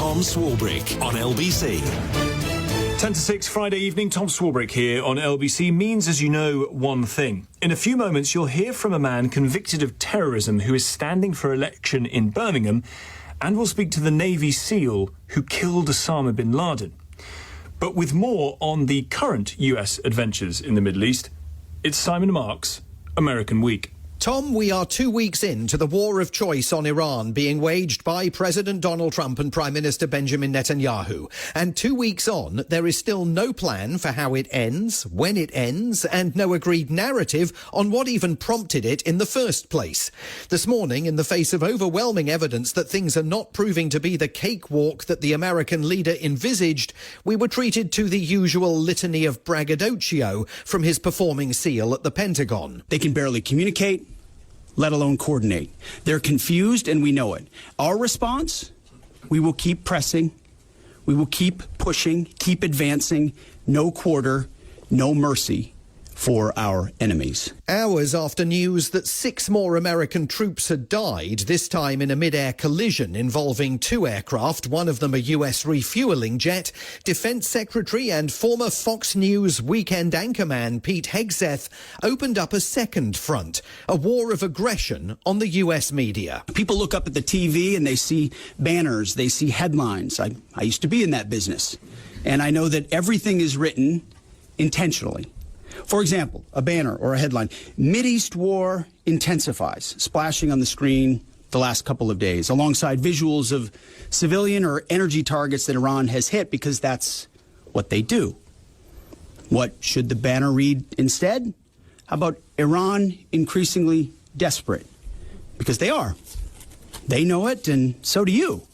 Tom Swarbrick on LBC. 10 to 6 Friday evening, Tom Swarbrick here on LBC means, as you know, one thing. In a few moments, you'll hear from a man convicted of terrorism who is standing for election in Birmingham, and we'll speak to the Navy SEAL who killed Osama bin Laden. But with more on the current US adventures in the Middle East, it's Simon Mark's American Week. Tom, we are 2 weeks into the war of choice on Iran being waged by President Donald Trump and Prime Minister Benjamin Netanyahu. And 2 weeks on, there is still no plan for how it ends, when it ends, and no agreed narrative on what even prompted it in the first place. This morning, in the face of overwhelming evidence that things are not proving to be the cakewalk that the American leader envisaged, we were treated to the usual litany of braggadocio from his performing SEAL at the Pentagon. They can barely communicate, let alone coordinate. They're confused, and we know it. Our response? We will keep pressing. We will keep pushing, keep advancing. No quarter, no mercy for our enemies. Hours after news that 6 more American troops had died, this time in a mid-air collision involving 2 aircraft, one of them a US refueling jet, Defense Secretary and former Fox News weekend anchorman Pete Hegseth opened up a second front, a war of aggression on the US media. People look up at the TV and they see banners, they see headlines. I used to be in that business, and I know that everything is written intentionally. For example, a banner or a headline, Mideast war intensifies, splashing on the screen the last couple of days, alongside visuals of civilian or energy targets that Iran has hit, because that's what they do. What should the banner read instead? How about Iran increasingly desperate? Because they are. They know it, and so do you.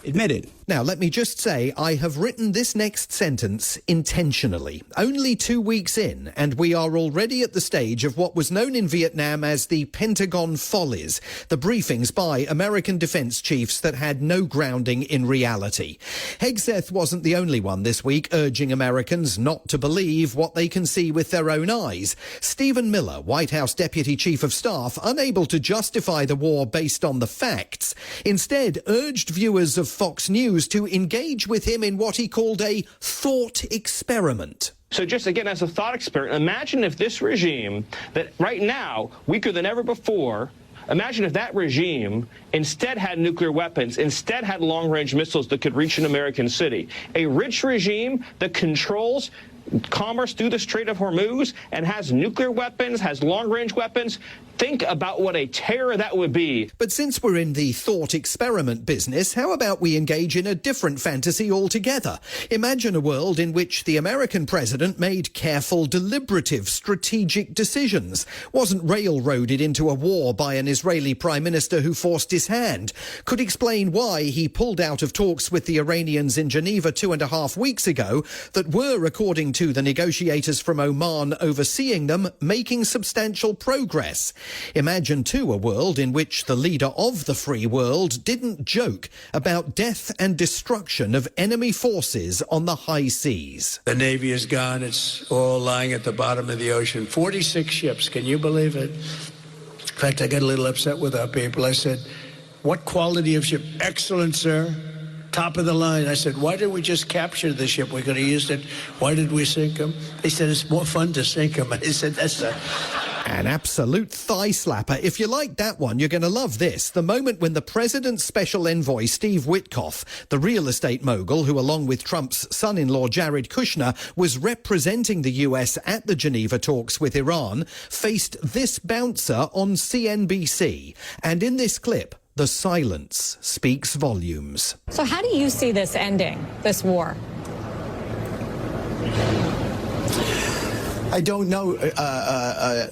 Admit it. Now, let me just say, I have written this next sentence intentionally. Only 2 weeks in, and we are already at the stage of what was known in Vietnam as the Pentagon Follies, the briefings by American defense chiefs that had no grounding in reality. Hegseth wasn't the only one this week urging Americans not to believe what they can see with their own eyes. Stephen Miller, White House Deputy Chief of Staff, unable to justify the war based on the facts, instead urged viewers of Fox News to engage with him in what he called a thought experiment. So just again, as a thought experiment, imagine if this regime that right now, weaker than ever before, imagine if that regime instead had nuclear weapons, instead had long-range missiles that could reach an American city. A rich regime that controls commerce through the Strait of Hormuz and has nuclear weapons, has long-range weapons. Think about what a terror that would be. But since we're in the thought experiment business, how about we engage in a different fantasy altogether? Imagine a world in which the American president made careful, deliberative, strategic decisions, wasn't railroaded into a war by an Israeli prime minister who forced his hand, could explain why he pulled out of talks with the Iranians in Geneva 2.5 weeks ago that were, according to the negotiators from Oman overseeing them, making substantial progress. Imagine, too, a world in which the leader of the free world didn't joke about death and destruction of enemy forces on the high seas. The Navy is gone. It's all lying at the bottom of the ocean. 46 ships. Can you believe it? In fact, I got a little upset with our people. I said, what quality of ship? Excellent, sir. Top of the line. I said, why didn't we just capture the ship? We could have used it. Why did we sink them? They said, it's more fun to sink them. I said, that's an absolute thigh slapper. If you like that one, you're going to love this. The moment when the president's special envoy, Steve Witkoff, the real estate mogul who, along with Trump's son-in-law, Jared Kushner, was representing the US at the Geneva talks with Iran, faced this bouncer on CNBC. And in this clip, the silence speaks volumes. So how do you see this ending, this war? I don't know,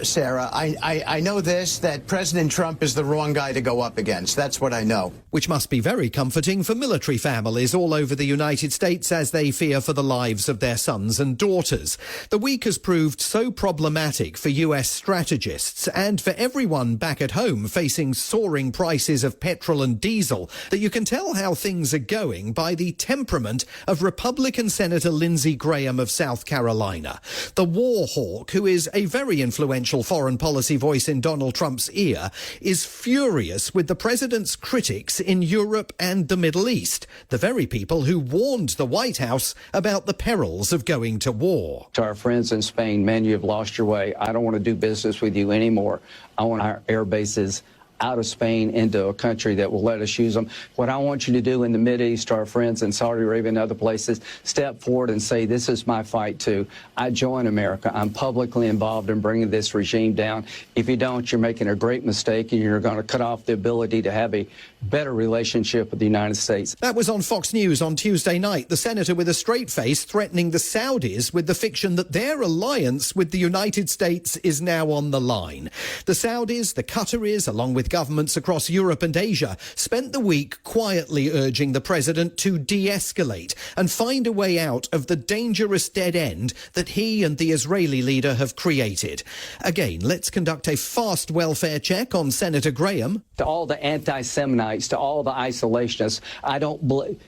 Sarah. I know this, that President Trump is the wrong guy to go up against. That's what I know. Which must be very comforting for military families all over the United States as they fear for the lives of their sons and daughters. The week has proved so problematic for US strategists and for everyone back at home facing soaring prices of petrol and diesel that you can tell how things are going by the temperament of Republican Senator Lindsey Graham of South Carolina. The war war hawk, who is a very influential foreign policy voice in Donald Trump's ear, is furious with the president's critics in Europe and the Middle East, the very people who warned the White House about the perils of going to war. To our friends in Spain, man, you have lost your way. I don't want to do business with you anymore. I want our air bases out of Spain into a country that will let us use them. What I want you to do in the Mideast, our friends in Saudi Arabia and other places, step forward and say, this is my fight too. I join America. I'm publicly involved in bringing this regime down. If you don't, you're making a great mistake, and you're going to cut off the ability to have a better relationship with the United States. That was on Fox News on Tuesday night, the senator with a straight face threatening the Saudis with the fiction that their alliance with the United States is now on the line. The Saudis, the Qataris, along with governments across Europe and Asia, spent the week quietly urging the president to de-escalate and find a way out of the dangerous dead end that he and the Israeli leader have created. Again, let's conduct a fast welfare check on Senator Graham. To all the anti-Seminites, to all the isolationists, I don't believe...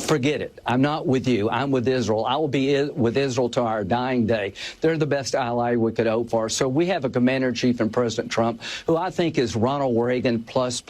Forget it. I'm not with you. I'm with Israel. I will be with Israel to our dying day. They're the best ally we could hope for. So we have a commander-in-chief in President Trump, who I think is Ronald Reagan plus.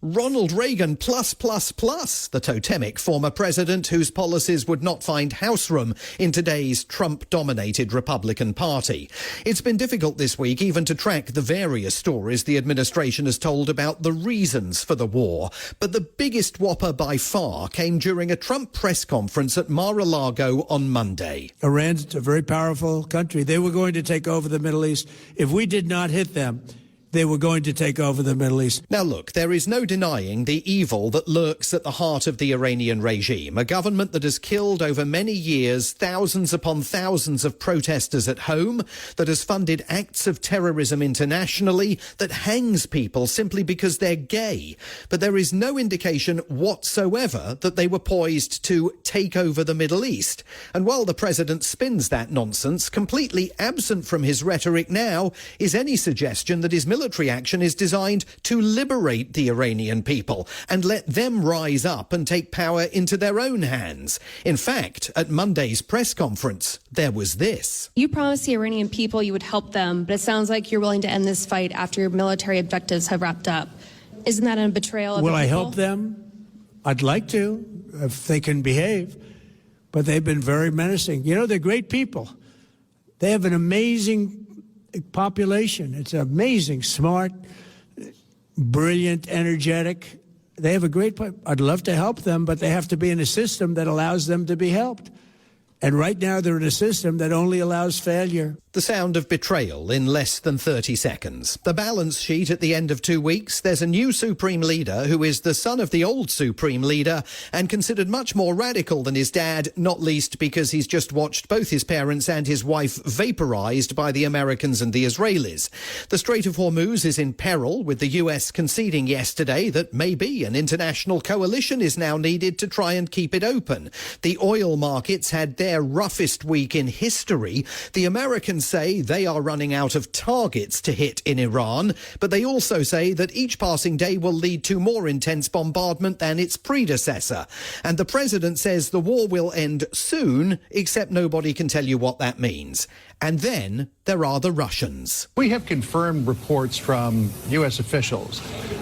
Ronald Reagan plus. The totemic former president whose policies would not find house room in today's Trump-dominated Republican Party. It's been difficult this week even to track the various stories the administration has told about the reasons for the war. But the biggest whopper by far came during a Trump press conference at Mar-a-Lago on Monday. Iran's a very powerful country. They were going to take over the Middle East. If we did not hit them, they were going to take over the Middle East. Now look, there is no denying the evil that lurks at the heart of the Iranian regime, a government that has killed over many years thousands upon thousands of protesters at home, that has funded acts of terrorism internationally, that hangs people simply because they're gay. But there is no indication whatsoever that they were poised to take over the Middle East. And while the president spins that nonsense, completely absent from his rhetoric now is any suggestion that his military action is designed to liberate the Iranian people and let them rise up and take power into their own hands. In fact, at Monday's press conference, there was this. You promised the Iranian people you would help them, but it sounds like you're willing to end this fight after your military objectives have wrapped up. Isn't that a betrayal of the people? Will I help them? I'd like to, if they can behave. But they've been very menacing. You know, they're great people. They have an amazing population. It's amazing, smart, brilliant, energetic. They have a great... I'd love to help them, but they have to be in a system that allows them to be helped. And right now they're in a system that only allows failure. The sound of betrayal in less than 30 seconds. The balance sheet at the end of 2 weeks. There's a new Supreme Leader who is the son of the old Supreme Leader and considered much more radical than his dad, not least because he's just watched both his parents and his wife vaporized by the Americans and the Israelis. The Strait of Hormuz is in peril, with the US conceding yesterday that maybe an international coalition is now needed to try and keep it open. The oil markets had their roughest week in history. The Americans say they are running out of targets to hit in Iran, but they also say that each passing day will lead to more intense bombardment than its predecessor. And the president says the war will end soon, except nobody can tell you what that means. And then there are the Russians. We have confirmed reports from U.S. officials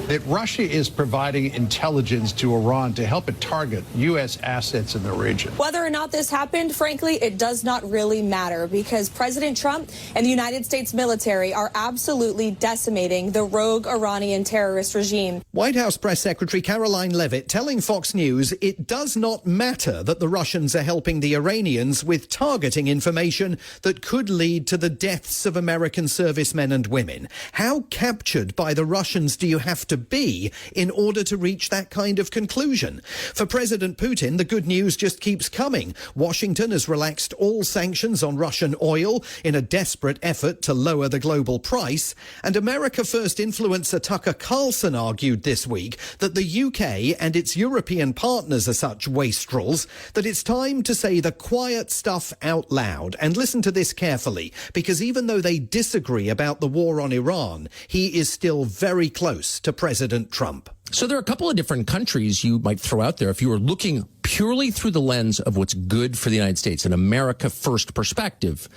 that Russia is providing intelligence to Iran to help it target U.S. assets in the region. Whether or not this happened, frankly, it does not really matter, because President Trump and the United States military are absolutely decimating the rogue Iranian terrorist regime. White House Press Secretary Caroline Leavitt telling Fox News it does not matter that the Russians are helping the Iranians with targeting information that could lead to the deaths of American servicemen and women. How captured by the Russians do you have to be in order to reach that kind of conclusion? For President Putin, the good news just keeps coming. Washington has relaxed all sanctions on Russian oil in a desperate effort to lower the global price. And America First influencer Tucker Carlson argued this week that the UK and its European partners are such wastrels that it's time to say the quiet stuff out loud. And listen to this carefully, because even though they disagree about the war on Iran, he is still very close to President Trump. So there are a couple of different countries you might throw out there if you were looking purely through the lens of what's good for the United States, an America First perspective.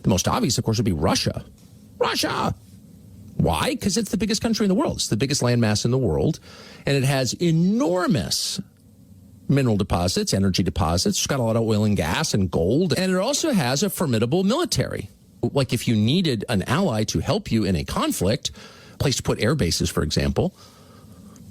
The most obvious, of course, would be Russia. Russia! Why? Because it's the biggest country in the world. It's the biggest landmass in the world, and it has enormous mineral deposits, energy deposits. It's got a lot of oil and gas and gold, and it also has a formidable military. Like if you needed an ally to help you in a conflict, a place to put air bases, for example,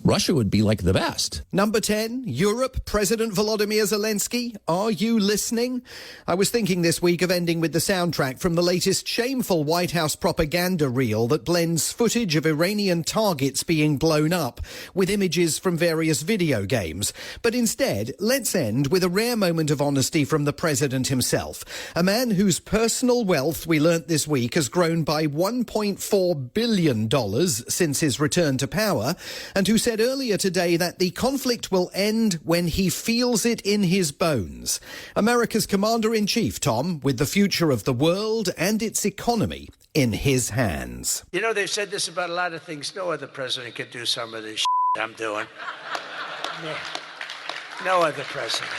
Russia would be like the best. Number 10, Europe, President Volodymyr Zelensky. Are you listening? I was thinking this week of ending with the soundtrack from the latest shameful White House propaganda reel that blends footage of Iranian targets being blown up with images from various video games. But instead, let's end with a rare moment of honesty from the president himself. A man whose personal wealth, we learnt this week, has grown by $1.4 billion since his return to power, and who said earlier today that the conflict will end when he feels it in his bones. America's Commander-in-Chief, Tom, with the future of the world and its economy in his hands. You know, they've said this about a lot of things. No other president could do some of this I'm doing. No other president.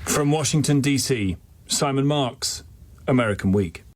From Washington, D.C., Simon Marks, American Week.